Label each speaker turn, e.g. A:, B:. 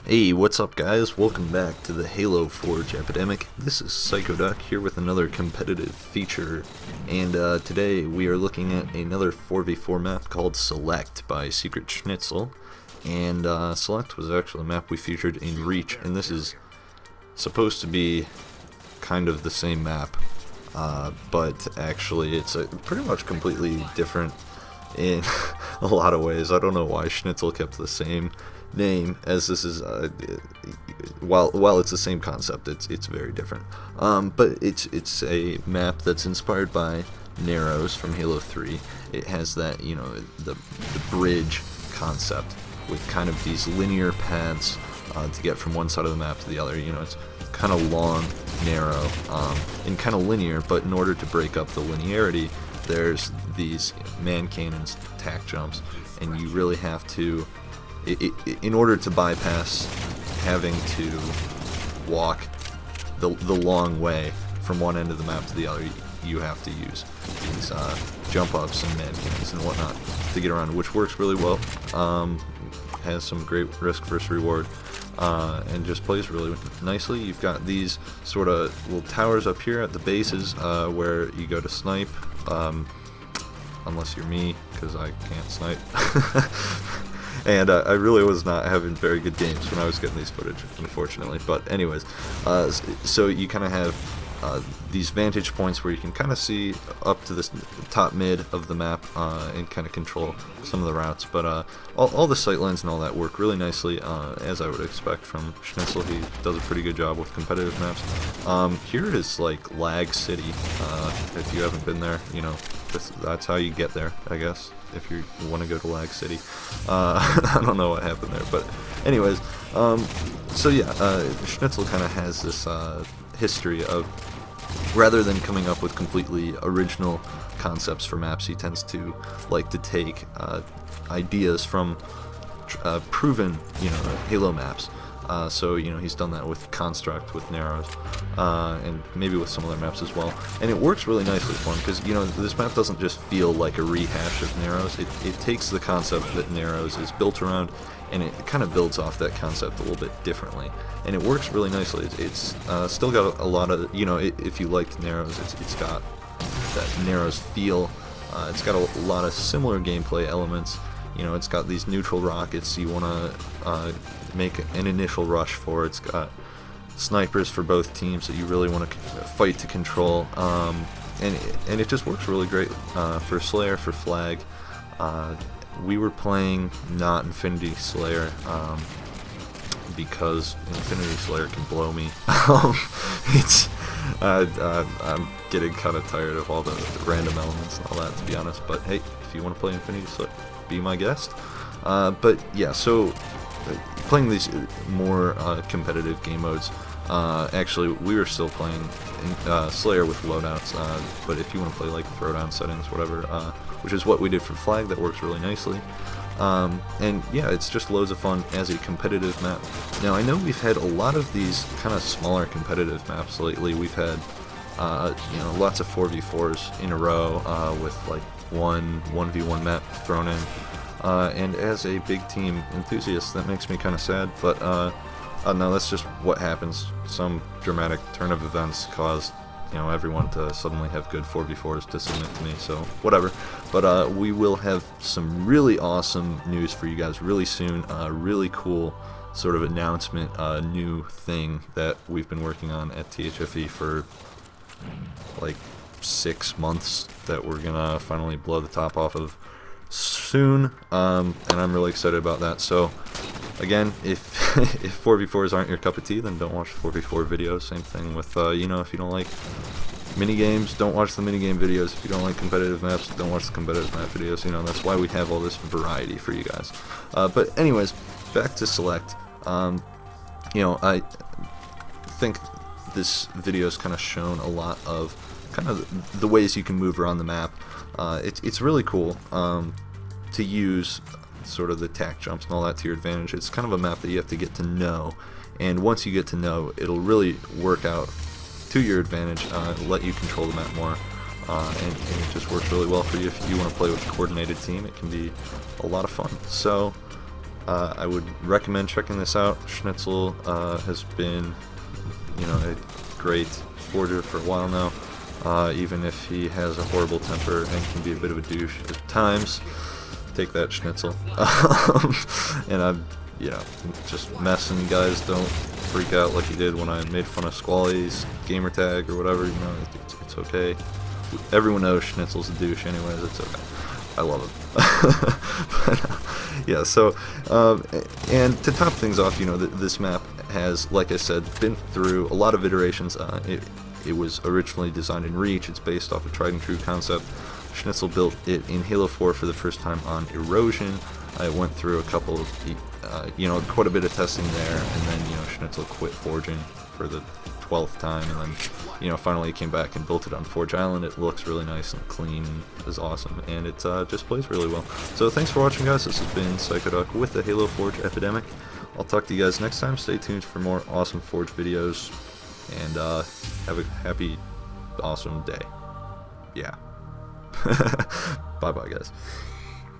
A: Hey, what's up guys? Welcome back to the Halo Forge Epidemic. This is PsychoDuck here with another competitive feature, and today we are looking at another 4v4 map called Select by SecretSchnitzel, and Select was actually a map we featured in Reach, and this is supposed to be kind of the same map, but actually it's pretty much completely different in a lot of ways. I don't know why Schnitzel kept the same name, as this is while it's the same concept, it's very different, but it's a map that's inspired by Narrows from Halo 3. It has that, you know, the bridge concept with kind of these linear paths to get from one side of the map to the other. You know, it's kind of long, narrow, and kind of linear, but in order to break up the linearity, there's these man cannons, tack jumps, and you really have to, in order to bypass having to walk the long way from one end of the map to the other, you have to use these jump ups and man cannons and whatnot to get around, which works really well. Has some great risk versus reward, and just plays really nicely. You've got these sort of little towers up here at the bases where you go to snipe, unless you're me, because I can't snipe. And I really was not having very good games when I was getting these footage, unfortunately. But anyways, so you kind of have these vantage points where you can kind of see up to this top mid of the map and kind of control some of the routes. But all the sight lines and all that work really nicely, as I would expect from Schnitzel. He does a pretty good job with competitive maps. Here is like Lag City. If you haven't been there, you know, that's how you get there, I guess, if you want to go to Lag City. I don't know what happened there, but anyways, so yeah, Schnitzel kind of has this history of, rather than coming up with completely original concepts for maps, he tends to like to take ideas from proven, you know, Halo maps. So, you know, he's done that with Construct, with Narrows, and maybe with some other maps as well. And it works really nicely for him, because, you know, this map doesn't just feel like a rehash of Narrows. It takes the concept that Narrows is built around, and it kind of builds off that concept a little bit differently. And it works really nicely. It's still got a lot of, you know, if you liked Narrows, it's got that Narrows feel. It's got a lot of similar gameplay elements. You know, it's got these neutral rockets you want to make an initial rush for. It's got snipers for both teams that you really want to fight to control, and it just works really great for Slayer, for Flag. We were playing not Infinity Slayer because Infinity Slayer can blow me. I'm getting kind of tired of all the random elements and all that, to be honest. But hey, if you want to play Infinity Slayer, be my guest. But yeah, so playing these more competitive game modes, actually we were still playing Slayer with loadouts, but if you want to play like throwdown settings, whatever, which is what we did for Flag, that works really nicely. And yeah, it's just loads of fun as a competitive map. Now I know we've had a lot of these kind of smaller competitive maps lately. We've had you know, lots of 4v4s in a row with like 1v1 map thrown in, and as a big team enthusiast, that makes me kind of sad, but no, that's just what happens. Some dramatic turn of events caused, you know, everyone to suddenly have good 4v4s to submit to me, so whatever. But we will have some really awesome news for you guys really soon. Really cool sort of announcement, new thing that we've been working on at THFE for like 6 months that we're gonna finally blow the top off of soon, and I'm really excited about that. So again, if 4v4s aren't your cup of tea, then don't watch 4v4 videos. Same thing with you know, if you don't like mini games, don't watch the minigame videos. If you don't like competitive maps, don't watch the competitive map videos. You know, that's why we have all this variety for you guys. But anyways, back to Select. You know, I think this video's kind of shown a lot of kind of the ways you can move around the map. It's really cool to use sort of the tack jumps and all that to your advantage. It's kind of a map that you have to get to know, and once you get to know, it'll really work out to your advantage, let you control the map more, and it just works really well for you. If you want to play with a coordinated team, it can be a lot of fun. So I would recommend checking this out. Schnitzel has been, you know, a great forger for a while now, even if he has a horrible temper and can be a bit of a douche at times. Take that, Schnitzel. And I'm, you know, just messing, guys. Don't freak out like he did when I made fun of Squally's gamer tag or whatever. You know, it's okay. Everyone knows Schnitzel's a douche, anyways. It's okay. I love him. But, yeah. So, and to top things off, you know, this map has, like I said, been through a lot of iterations. It was originally designed in Reach. It's based off a tried and true concept. Schnitzel built it in Halo 4 for the first time on Erosion. I went through a couple of, you know, quite a bit of testing there, and then, you know, Schnitzel quit forging for the 12th time, and then, you know, finally came back and built it on Forge Island. It looks really nice and clean, is awesome, and it just plays really well. So thanks for watching, guys. This has been Psychoduck with the Halo Forge Epidemic. I'll talk to you guys next time. Stay tuned for more awesome Forge videos, and have a happy, awesome day. Yeah. Bye-bye, guys.